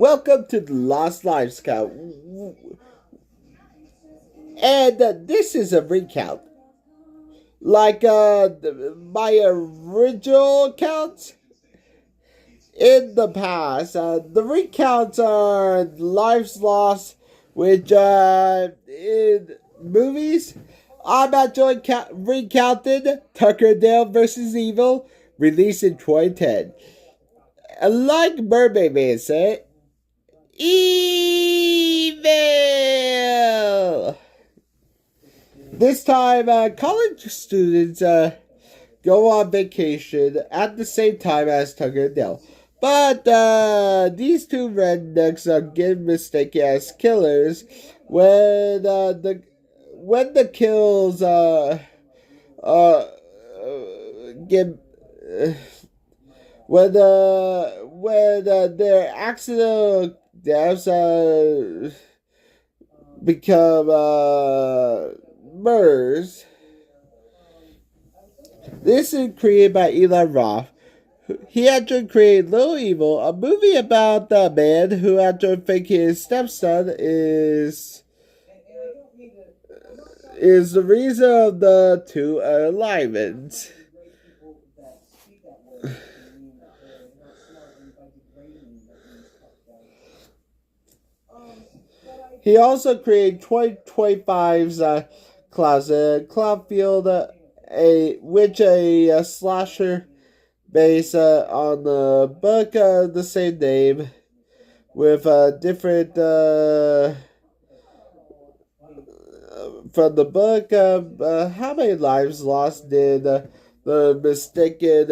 Welcome to the Lost Lives Count. And this is a recount. Like my original counts in the past. The recounts are lives lost, which in movies, I'm actually recounted Tucker vs. Evil, released in 2010. Like Mermaid Man said, evil! This time, college students go on vacation at the same time as Tucker and Dale. But these two rednecks get mistaken as killers when the kills get when their accidental deaths become murders. This is created by Eli Roth. He actually created Little Evil, a movie about the man who actually thinks his stepson is the reason of the two alignments. He also created 2025's Clownfield, which a slasher based on the book of the same name, with different from the book of how many lives lost did the mistaken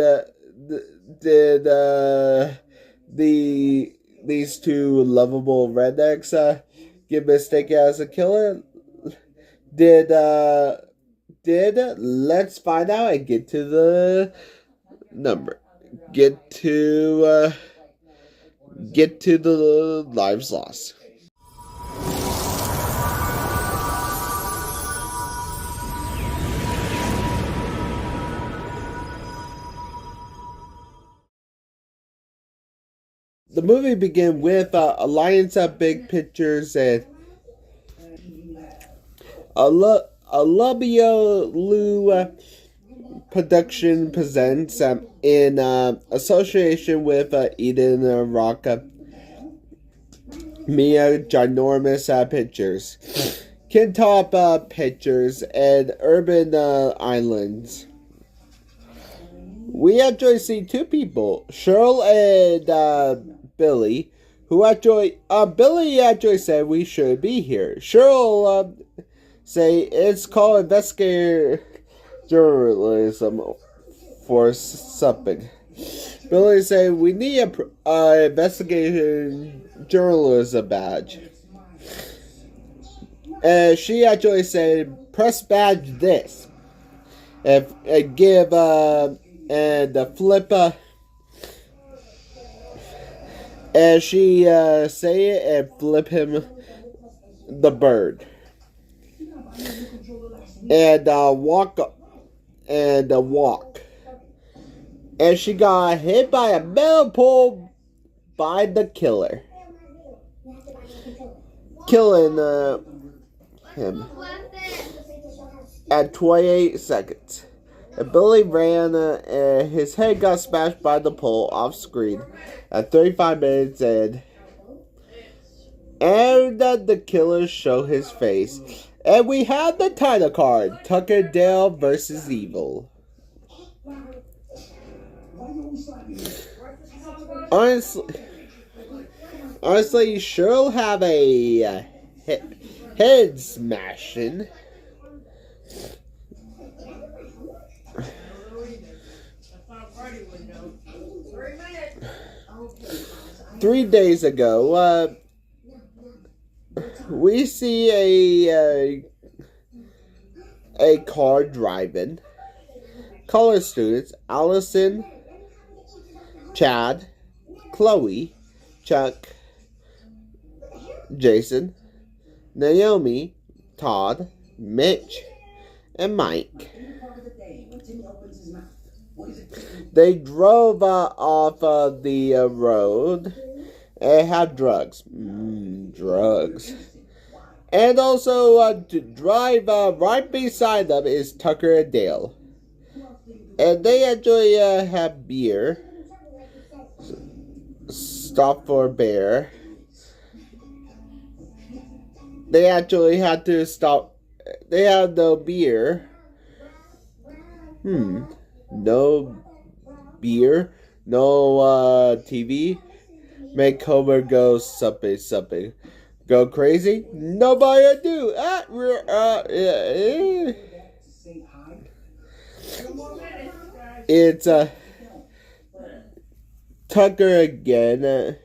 these two lovable rednecks get mistaken as a killer? Did let's find out and get to the number. Get to the lives lost. The movie begins with Alliance of Big Pictures and Alubio Lou Production presents in association with Eden Rock Mia Ginormous Pictures, Kintop Pictures, and Urban Islands. We actually see two people, Cheryl and Billy, who actually, Billy actually said we should be here. Cheryl say it's called investigator journalism for something. Billy say we need a investigation journalism badge. And she actually said press badge this. And give and flip and she say it and flip him the bird and walk and she got hit by a metal pole by the killer, killing him at 28 seconds. And Billy ran and his head got smashed by the pole off screen at 35 minutes in. And the killers show his face. And we have the title card, Tucker Dale vs. Evil. Honestly, Cheryl have a head smashing. 3 days ago, we see a car driving. College students, Allison, Chad, Chloe, Chuck, Jason, Naomi, Todd, Mitch, and Mike. They drove off the road and have drugs. Drugs. And also, to drive right beside them is Tucker and Dale. And they enjoy have beer. Stop for a bear. They actually had to stop. They have no beer. No beer. No TV. Make Homer go something. Go crazy? Nobody do. It's Tucker again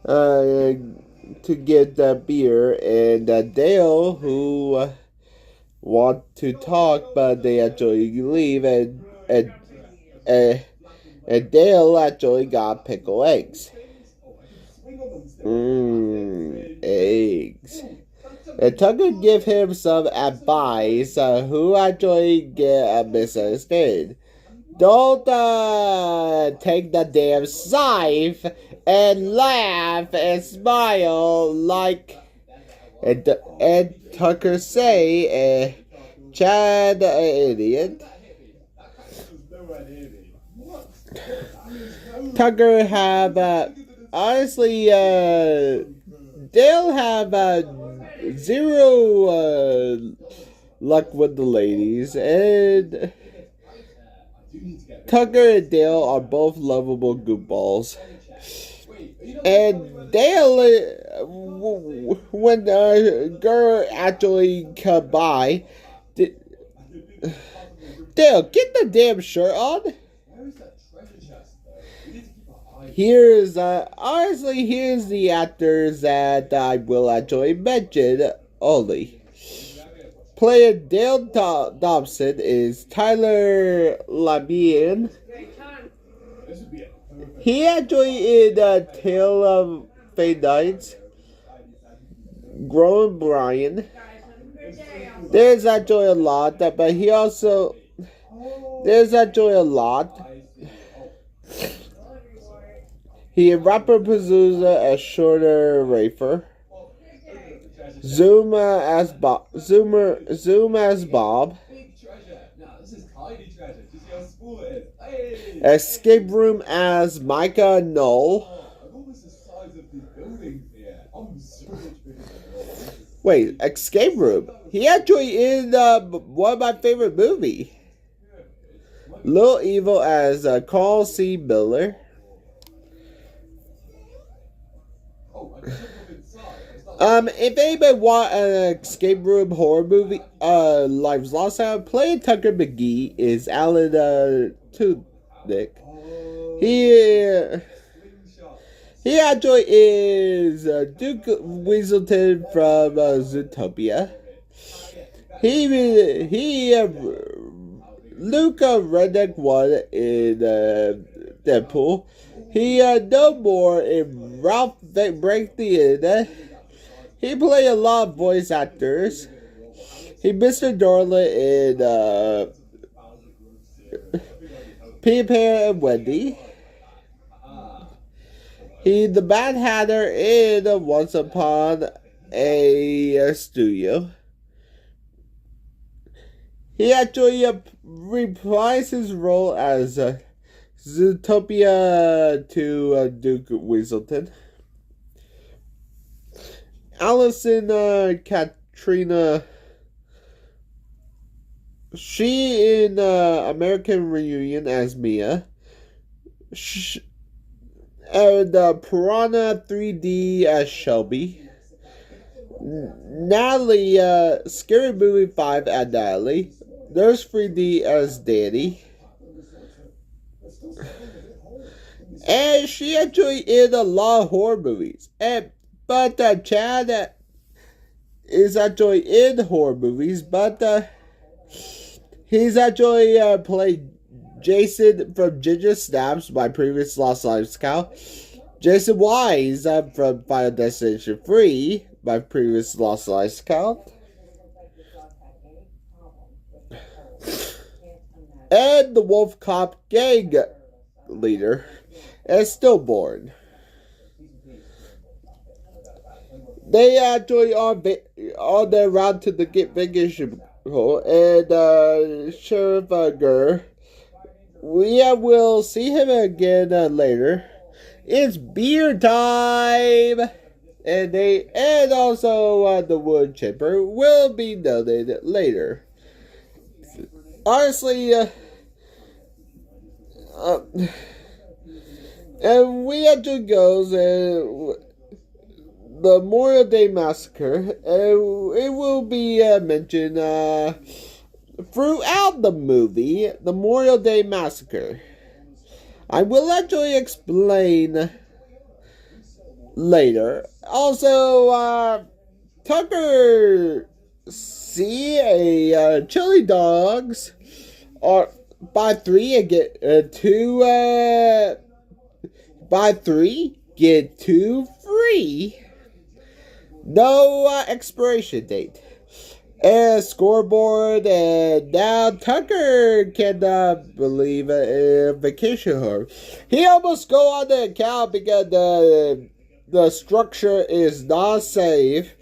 to get the beer, and Dale, who want to talk, but they actually leave, and Dale actually got pickled eggs. Eggs. And Tucker give him some advice who actually get misunderstood. Don't take the damn scythe and laugh and smile like and Tucker say Chad idiot. Tucker have honestly Dale have zero luck with the ladies, and Tucker and Dale are both lovable goofballs. And Dale, when a girl actually come by, Dale, get the damn shirt on. Here's the actors that I will actually mention only. Player Dale Dobson is Tyler Labian. He actually in Tale of Fate Nights. Growing Brian. There's actually a lot, but he also there's actually a lot. He rapper producer a shorter rafer. Zoom as Bob. Escape room as Micah Knoll. Wait, escape room. He actually is one of my favorite movies. Lil Evil as Carl C. Miller. If anybody want an escape room horror movie, Life's Lost Out, playing Tucker McGee is Alan Tudyk. He actually is Duke Weaselton from Zootopia. He Luca Redneck won in Deadpool. He no more in Ralph Break the Internet. He played a lot of voice actors. He Mr. Darling in Peter Pan and Wendy. He the Mad Hatter in Once Upon a Studio. He actually reprised his role as Zootopia to Duke Weaselton. Allison Katrina. She in American Reunion as Mia. And Piranha 3D as Shelby. Natalie, Scary Movie 5 as Natalie. Nurse 3D as Danny. And she actually in a lot of horror movies. But Chad is actually in horror movies, but he's actually played Jason from Ginger Snaps, my previous Lost Lives Cow. Jason Wise from Final Destination 3, my previous Lost Lives Cow. And the Wolf Cop gang leader is Stillborn. they actually on their route to the vacation hole, and Sheriff Gurr, we will see him again later. It's beer time, and also the wood chipper will be noted later. Honestly, and we actually goes the Memorial Day Massacre, and it will be mentioned throughout the movie, the Memorial Day Massacre. I will actually explain later. Also, Tucker see a chili dogs or buy 3 and get 2 buy 3 get 2 free. No expiration date. And scoreboard, and now Tucker cannot believe a vacation home. He almost go on the account because the structure is not safe.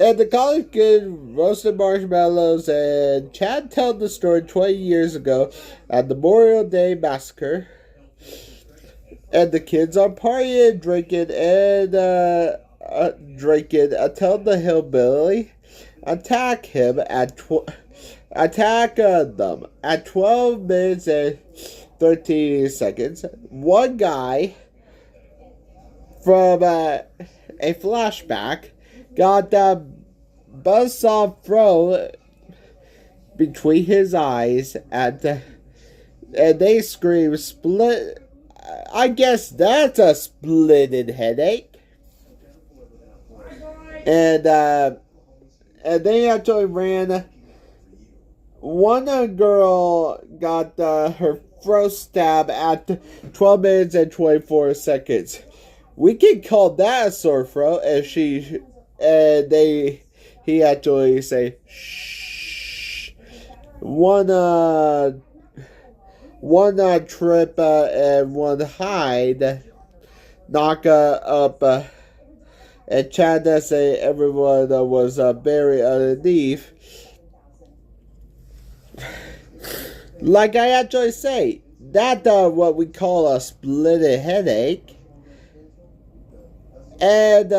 And the college kid roasted marshmallows, and Chad told the story 20 years ago at the Memorial Day Massacre. And the kids are partying, drinking, and drinking until the hillbilly attack them at 12 minutes and 13 seconds. One guy from a flashback got the buzzsaw thrown between his eyes and they scream split. I guess that's a splitted headache. And they actually ran. One girl got her throat stab at 12 minutes and 24 seconds. We can call that a sore throat, and he actually say shh. One trip and one hide knock up. And Chad say everyone was buried underneath. Like I actually say, that's what we call a splitted headache. And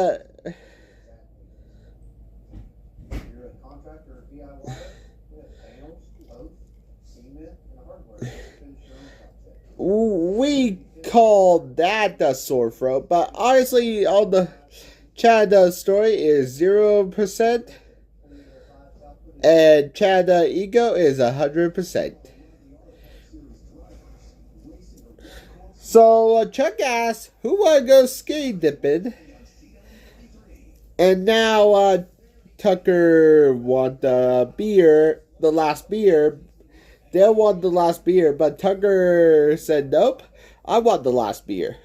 we call that a sore throat, but honestly, on the Chad's story is 0%, and Chad's ego is 100%. So Chuck asks, who wanna go ski dipping? And now Tucker want the beer, the last beer. They want the last beer, but Tucker said, nope, I want the last beer.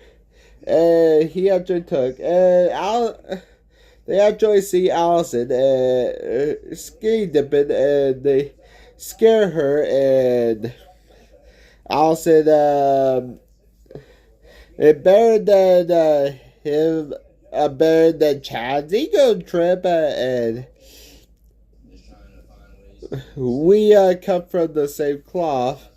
And he actually took, and they actually see Allison ski dipping, and they scare her, and Allison, it better than him, better than Chad's ego trip, and we come from the same cloth,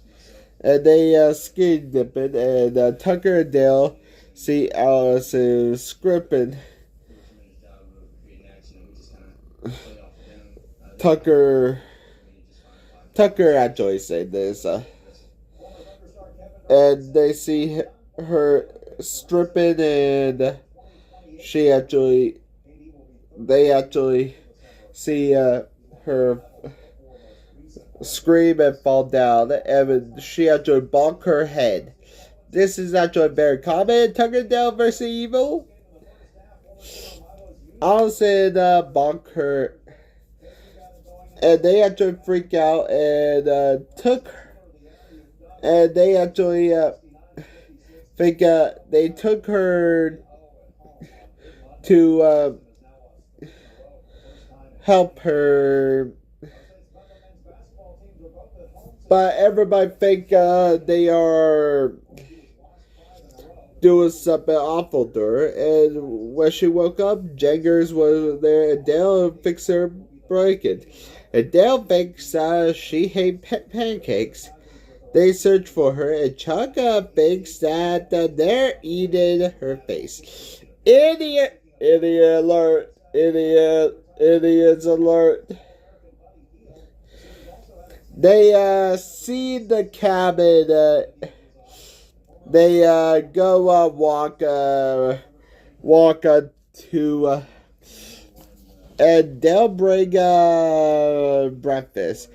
and they ski dipping, and Tucker and Dale see Allison scripting. Tucker actually said this, and they see her stripping, and they actually see her scream and fall down, and she actually bonk her head. This is actually very common. Tucker down versus evil. Allison bonk her, and they actually freak out and took her. And they actually think they took her to help her. But everybody think they are doing something awful to her. And when she woke up, Jaggers was there, and Dale fixed her breaking. And Dale thinks she hates pancakes. They search for her, and Chuck thinks that they're eating her face. Idiot! Idiot alert! Idiot! Idiots alert! They see the cabin. They go walk to, and they'll bring breakfast.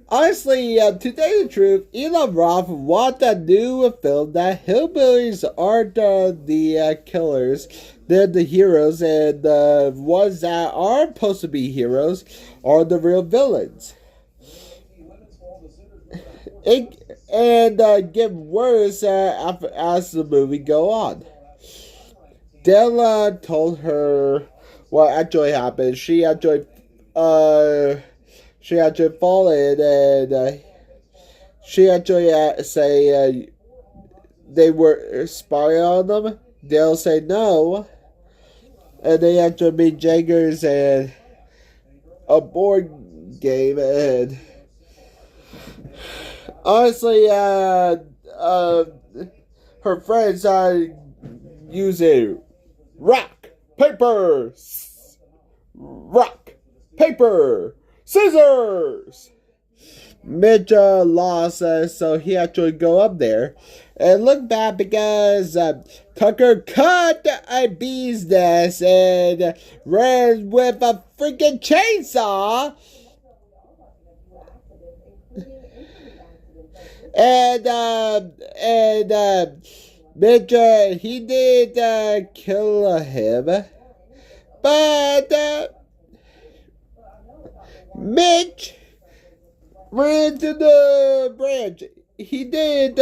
Honestly, to tell you the truth, Eli Roth wants a new film that hillbillies aren't the killers, they're the heroes, and the ones that are supposed to be heroes are the real villains. And get worse as the movie go on. Della told her what actually happened. She actually fallen, and she actually say they were spying on them. They'll say no, and they actually meet Jaggers and a board game, and honestly, her friends are using rock, paper, scissors. Mitch lost, so he actually go up there and look bad because Tucker cut a bee's nest and ran with a freaking chainsaw. And Mitch, he did kill him, but Mitch ran to the branch. He did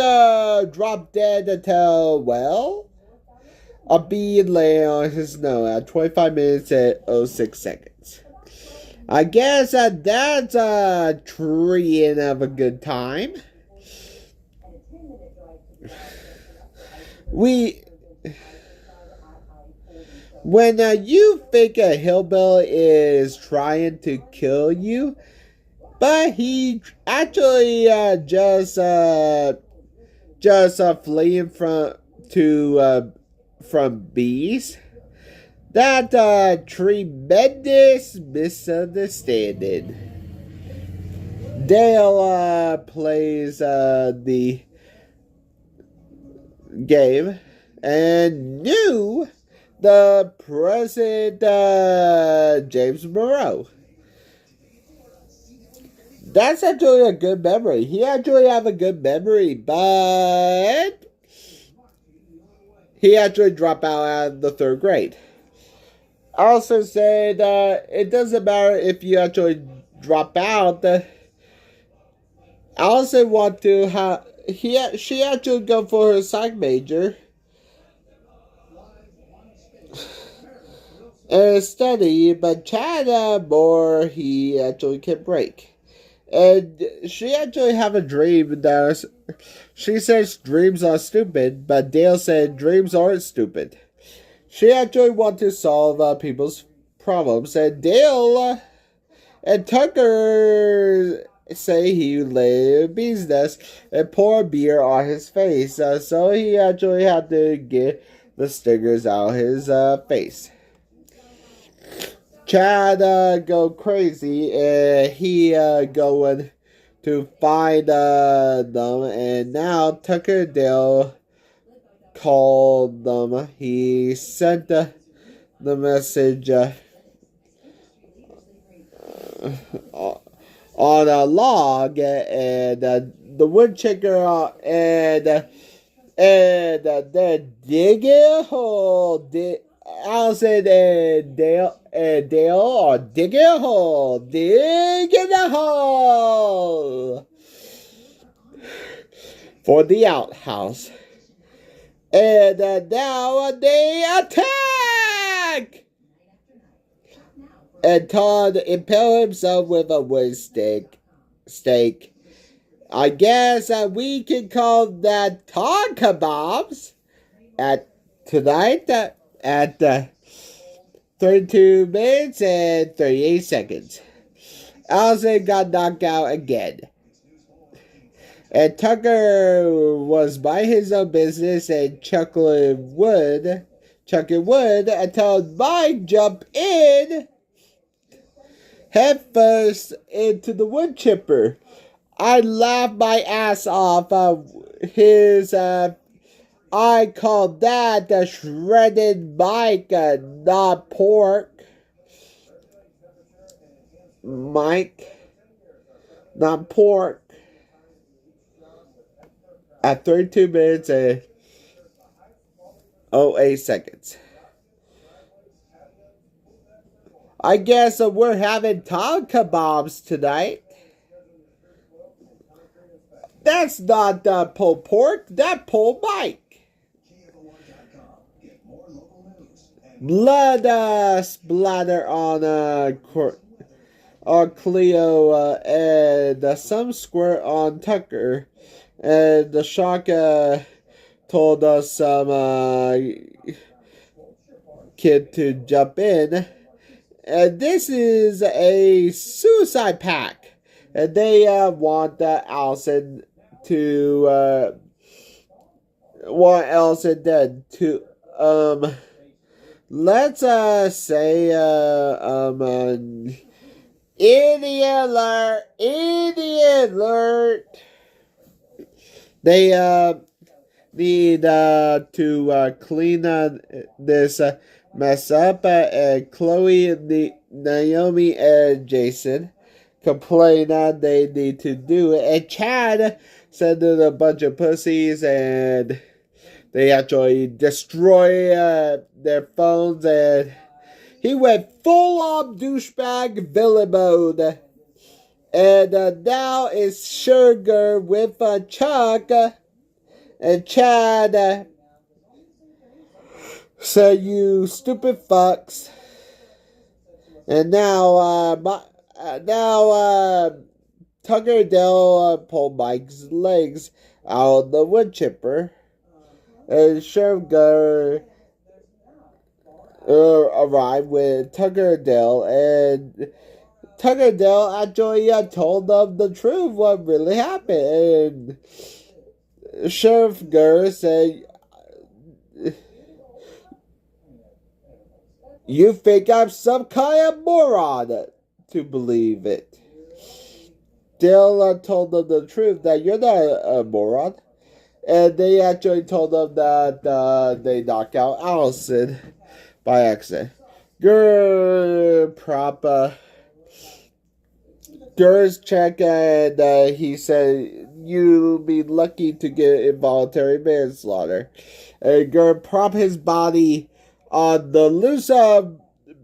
drop dead until, well, a bee lay on his nose at 25 minutes and 06 seconds. I guess that's a treeing of a good time. When you think a hillbilly is trying to kill you, but he actually just fleeing from bees, that tremendous misunderstanding. Dale plays the game and knew the present James Monroe. That's actually a good memory. He actually have a good memory, but he actually dropped out of the 3rd grade. I also said it doesn't matter if you actually drop out. I also want to have she actually go for her psych major and study, but Chad more he actually can break. And she actually have a dream that she says dreams are stupid, but Dale said dreams aren't stupid. She actually want to solve people's problems, and Dale and Tucker say he lay a bee's nest and pour beer on his face, so he actually had to get the stingers out of his face. Chad go crazy, and he going to find them, and now Tucker Dale called them. He sent the message on a log, and the woodchucker and the digging hole. Allison and Dale are digging a hole, digging a hole for the outhouse. And now they attack! And Todd impaled himself with a wood stake. I guess we can call that Todd kebabs. at tonight at 32 minutes and 38 seconds. Allison got knocked out again. And Tucker was by his own business and chucking wood until Mike jumped in head first into the wood chipper. I laughed my ass off. I called that the shredded Mike, not pork. Mike, not pork. At 32 minutes and 08 seconds. I guess we're having tom kebabs tonight. That's not pulled pork, that's pulled Mike. Blood splatter on Cleo and some squirt on Tucker. And the shock told us some kid to jump in. And this is a suicide pact. And they want Allison to dead to let's say idiot alert. They need to clean this mess up. And Chloe, Naomi, and Jason complain that they need to do it. And Chad sent in a bunch of pussies, and they actually destroy their phones. And he went full on douchebag villain mode. And now it's Sugar with Chuck and Chad. So you stupid fucks. And now Tucker and Dale pulled Mike's legs out of the wood chipper. And Sugar arrived with Tucker and Dale, and Tucker and Dale actually told them the truth, what really happened. And Sheriff Gurr said, "You think I'm some kind of moron to believe it." Dale told them the truth, that you're not a moron. And they actually told them that they knocked out Allison by accident. Gurr's check, and he said, "You'll be lucky to get involuntary manslaughter." And Gurr propped his body on the loose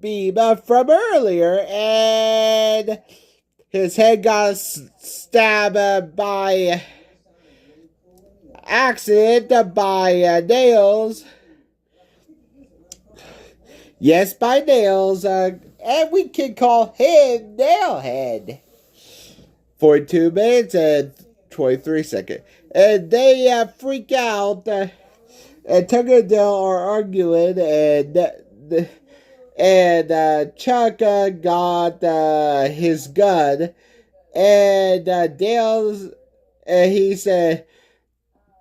beam from earlier, and his head got stabbed by accident by nails. Yes, by nails. And we can call him Nailhead. 42 minutes and 23 seconds. And they freak out. And Tucker and Dale are arguing. And Chuck got his gun. And Dale's. And he said,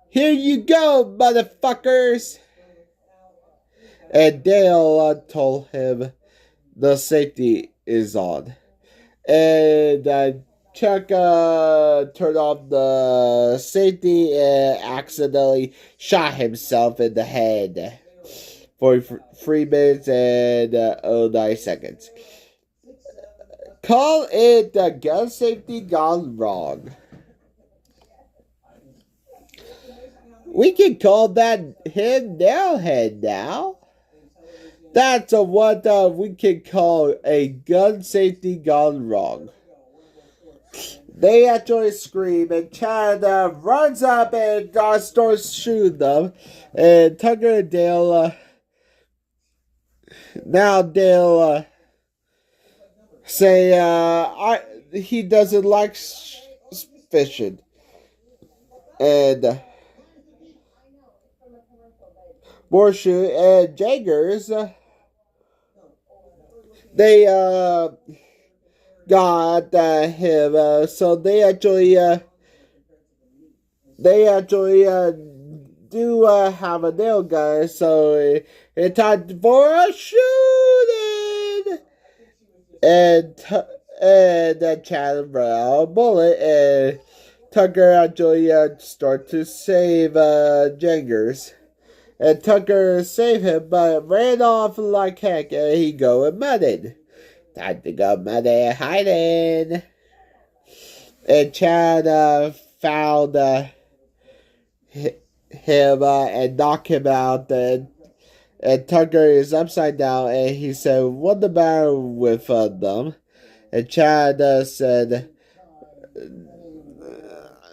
"Here you go, motherfuckers." And Dale told him the safety is on. And Chuck turned off the safety and accidentally shot himself in the head for 3 minutes and 09 seconds. Call it the gun safety gone wrong. We can call that him Nailhead now. That's what we can call a gun safety gone wrong. They actually scream, and Chad runs up and starts shooting them. And Tucker and Dale, now Dale say he doesn't like fishing. And Borshu and Jaggers, they got him. So they actually do have a nail gun. So it's time for a shooting, and Chad ran a bullet, and Tucker actually start to save Jaggers. And Tucker saved him, but ran off like heck, and he going mudding. Time to go mudding, hiding. And Chad found him and knocked him out. And Tucker is upside down, and he said, "What's the matter with them?" And Chad said,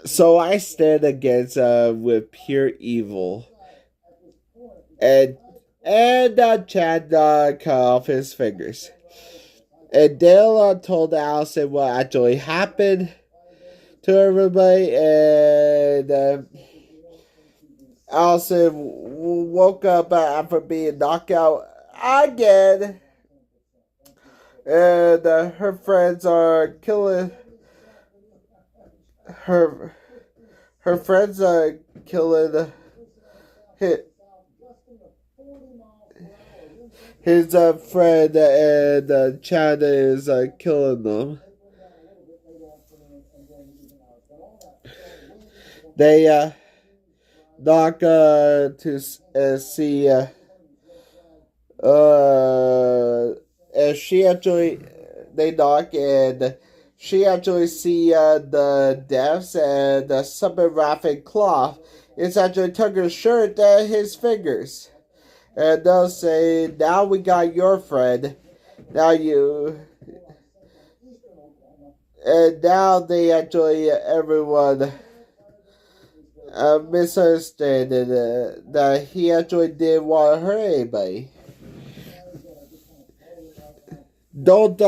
"So I stand against with pure evil." And Chad cut off his fingers. And Dale told Allison what actually happened to everybody. And Allison woke up after being knocked out again. And her friends are killing her. Her friends are killing his friend, and Chad is killing them. They knock to see and she actually, they knock, and she actually see the deaths, and the something wrapped in cloth. It's actually Tucker's shirt and his fingers. And they'll say, "Now we got your friend. Now you." And now they actually, everyone misunderstanding that he actually didn't want to hurt anybody. Don't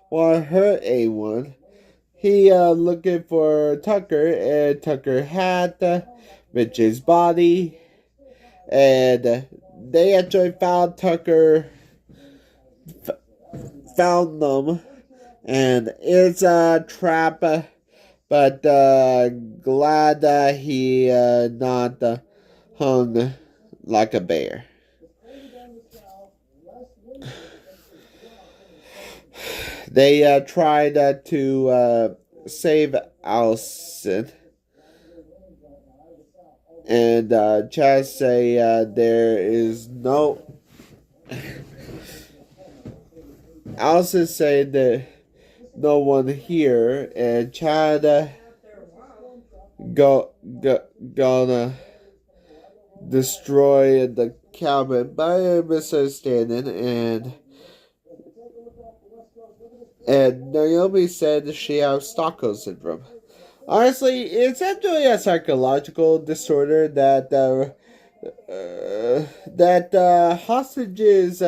want to hurt anyone. He looking for Tucker, and Tucker had Mitch's body. And they actually found Tucker, found them, and it's a trap, but glad he not hung like a bear. They tried to save Allison. And Chad say there is no. Allison said that no one here, and Chad gonna destroy the cabin by a misunderstanding, and Naomi said she has Stockholm syndrome. Honestly, it's actually a psychological disorder that hostages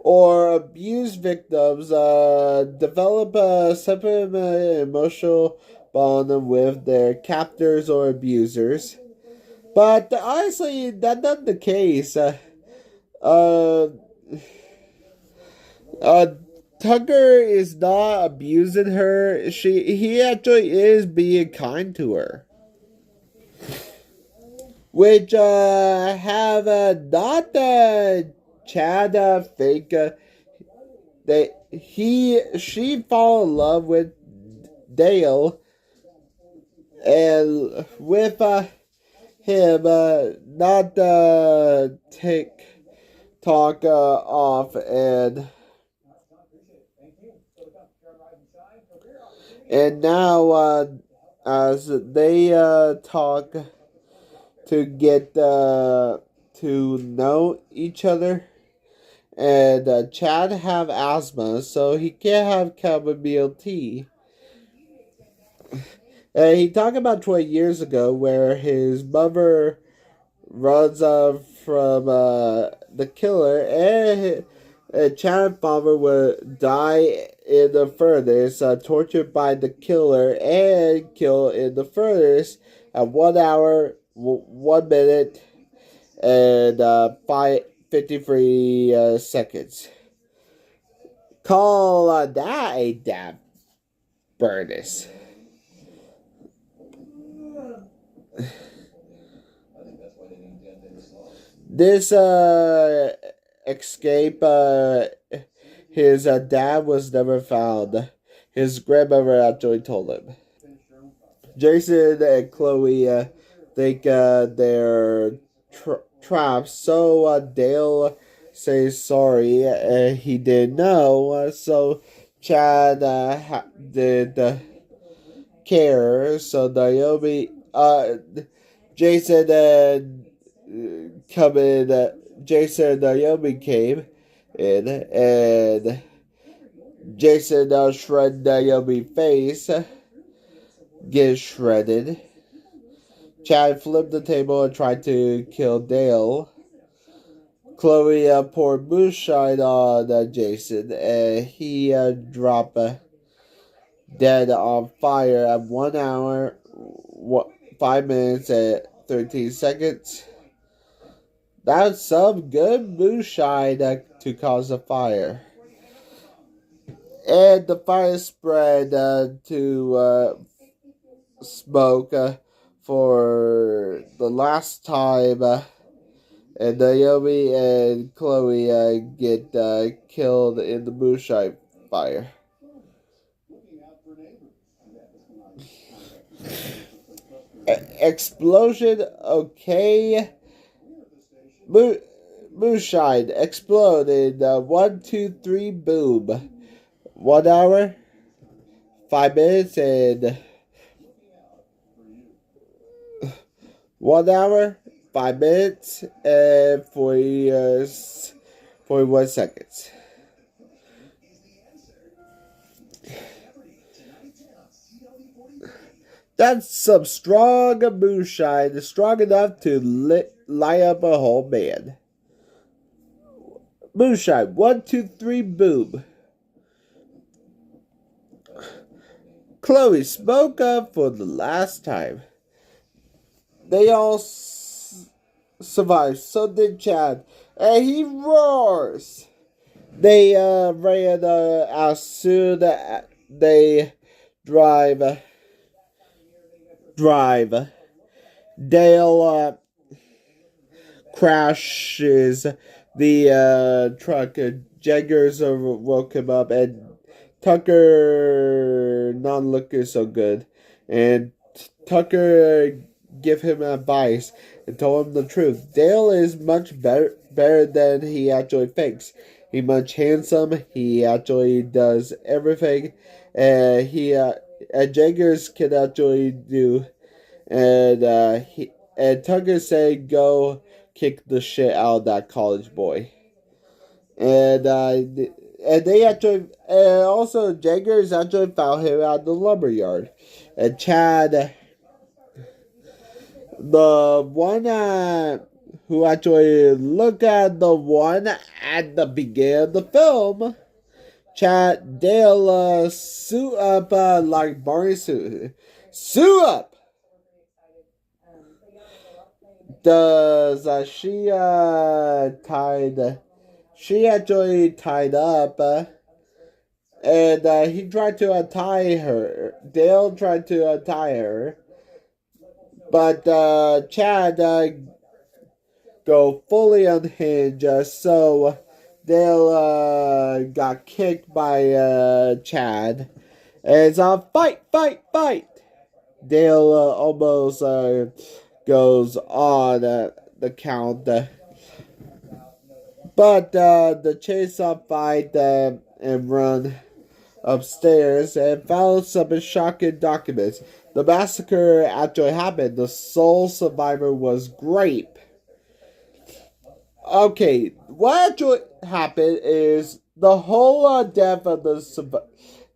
or abuse victims develop a separate emotional bond with their captors or abusers. But honestly, that's not the case. Tucker is not abusing her. He actually is being kind to her. Which have not Chad think that she fall in love with Dale, and with him not talk off, and now as they talk to get to know each other, and Chad have asthma, so he can't have chamomile tea. And he talked about 20 years ago where his mother runs from the killer, and Chad's father would die in the furnace, tortured by the killer, and killed in the furnace at 1 hour, 1 minute, and 53 seconds. Call that a damn bonus. This escape, his dad was never found. His grandmother actually told him. Jason and Chloe think they're trapped, so Dale says sorry. He didn't know, so Chad did care. So Naomi, Jason and Jason and Naomi came in, and Jason shredded Naomi's face. Get shredded. Chad flipped the table and tried to kill Dale. Chloe poured moonshine on Jason, and he dropped dead on fire at 1 hour, 5 minutes, and 13 seconds. That's some good moonshine to cause a fire. And the fire spread to smoke for the last time, and Naomi and Chloe get killed in the moonshine fire. Explosion, okay. Moonshine exploded. 1, 2, 3, boom. 1 hour, 5 minutes, and 1 hour, 5 minutes, and 41 seconds. That's some strong moonshine, strong enough to light up a whole man. Moonshine, 1, 2, 3, boom. Chloe spoke up for the last time. They all survived, so did Chad, and he roars. They ran as soon as they drive. Dale crashes the truck. Jaggers woke him up, and Tucker not looking so good. And Tucker give him advice and told him the truth. Dale is much better than he actually thinks. He's much handsome. He actually does everything, and Jaggers can actually do. And Tucker said, "Go kick the shit out of that college boy." And they actually, and also Jaggers actually found him at the lumberyard. And Chad, the one who actually looked at the one at the beginning of the film, Dale suit up like Barney suit. Suit up! Does she actually tied up, and he tried to untie her. Dale tried to untie her, but Chad go fully unhinged, so Dale got kicked by Chad, and it's a fight. Dale almost goes on the count, but the chase-off fight and run upstairs and found some shocking documents. The massacre actually happened. The sole survivor was Grape. Okay, what actually happened is the whole death of the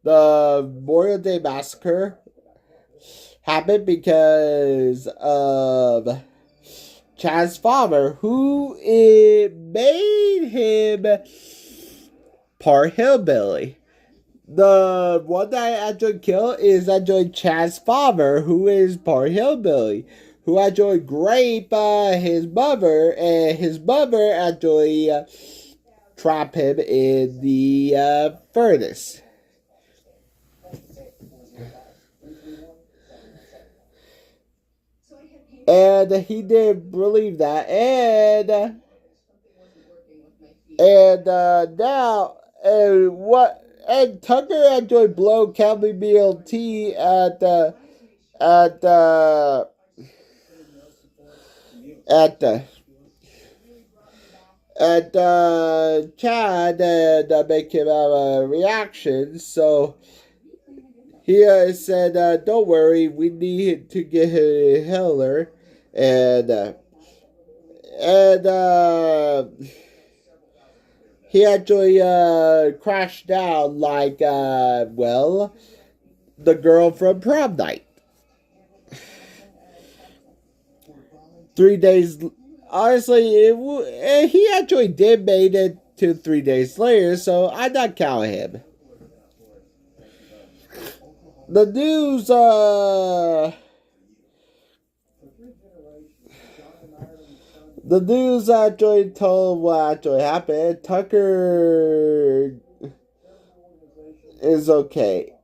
Memorial Day massacre happened because of Chad's father, who made him part hillbilly. The one that I actually killed is actually Chad's father, who is part hillbilly, who actually raped his mother, and his mother actually trapped him in the furnace. And he didn't believe that, and now, and Tucker actually blow chamomile tea at the at Chad and make him have a reaction. So he said, "Don't worry, we need to get a healer," and he actually crashed down like the girl from prom night. 3 days. Honestly, he actually did made it to 3 days later, so I'm not counting him. The news actually told what actually happened. Tucker is okay.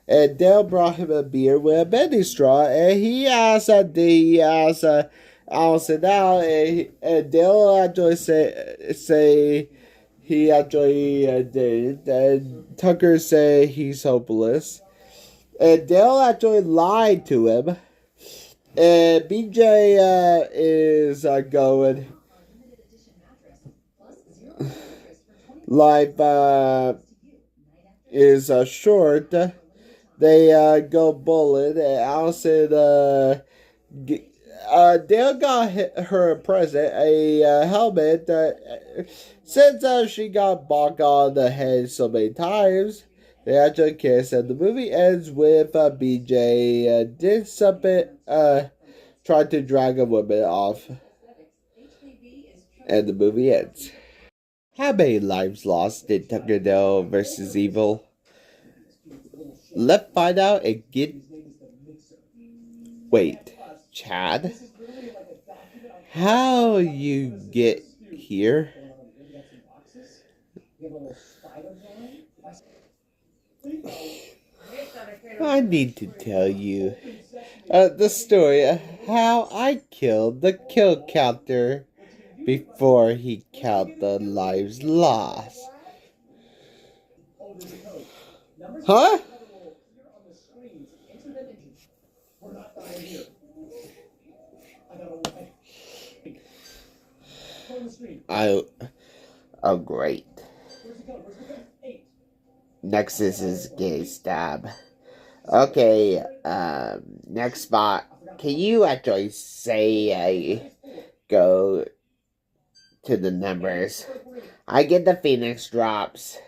And Dale brought him a beer with a bending straw, and he asked Allison out, and Dale actually say he actually did, and Tucker say he's hopeless, and Dale actually lied to him, and BJ is going life is short. They go bowling, and Allison Dale got her a present, a helmet. Since she got bonked on the head so many times, they actually kiss, and the movie ends with BJ did something, tried to drag a woman off, and the movie ends. How many lives lost did Tucker know versus Evil? Let's find out and get. Wait, Chad? How you get here? I need to tell you the story of how I killed the kill counter before he counted the lives lost. Huh? Oh, great. Nexus is getting stabbed. Okay, next spot. Can you actually say go to the numbers? I get the Phoenix drops.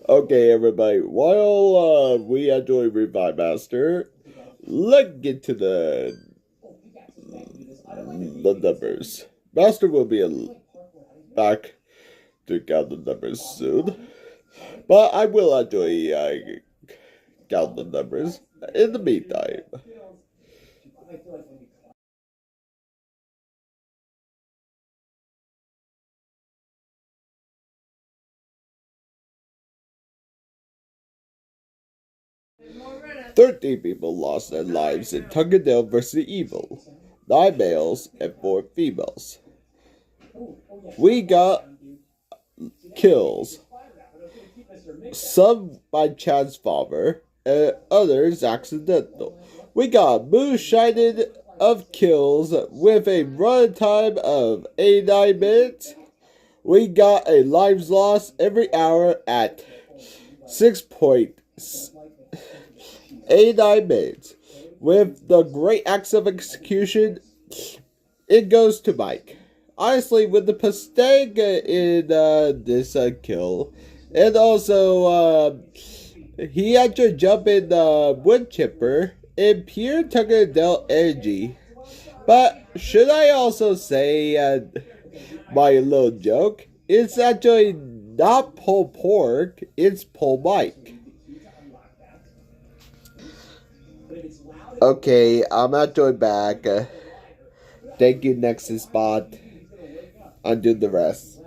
Okay, everybody. While we actually revive Master, let's get to the numbers. Master will be back to count the numbers soon, but I will actually count the numbers in the meantime. "13 people lost their lives in Tuggerdale vs. Evil. 9 males and 4 females. We got kills. Some by Chad's father, and others accidental. We got moonshining of kills with a runtime of 89 minutes. We got a lives lost every hour at 6.89 minutes. With the great acts of execution, it goes to Mike. Honestly, with the mistake in this kill, and also he had to jump in the wood chipper, and Pierre Tucker dealt energy. But should I also say my little joke? it's actually not pulled pork, it's pulled Mike. Okay, I'm actually back. Thank you, Nexus bot. Undo the rest.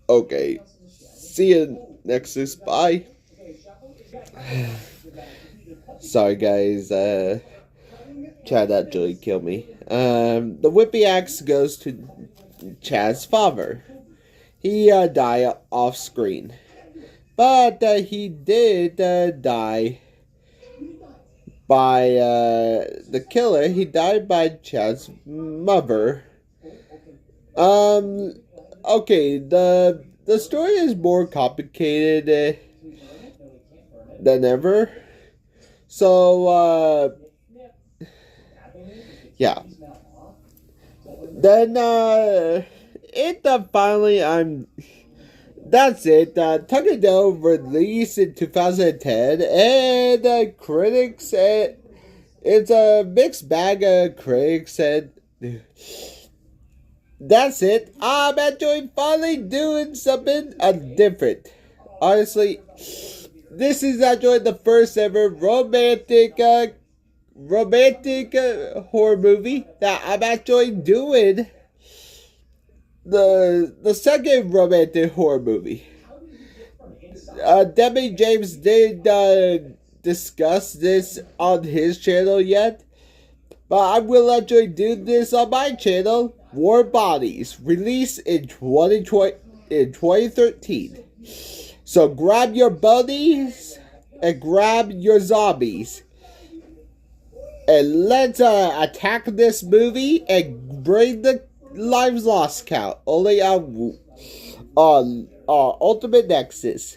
Okay. See you, Nexus. Bye. Sorry, guys. Chad actually killed me. The whippy axe goes to Chad's father. He died off screen. But he did die by the killer. He died by Chad's mother. Okay, the story is more complicated than ever. So, yeah. Then, finally, that's it. Tuckadell released in 2010, and critics said it's a mixed bag. Critics said that's it. I'm actually finally doing something different. Honestly, this is actually the first ever romantic horror movie that I'm actually doing. The second romantic horror movie. Debbie James did discuss this on his channel yet, but I will actually do this on my channel. War Bodies, released in 2013. So grab your buddies and grab your zombies, and let's attack this movie and bring the lives lost count only on Ultimate Nexus.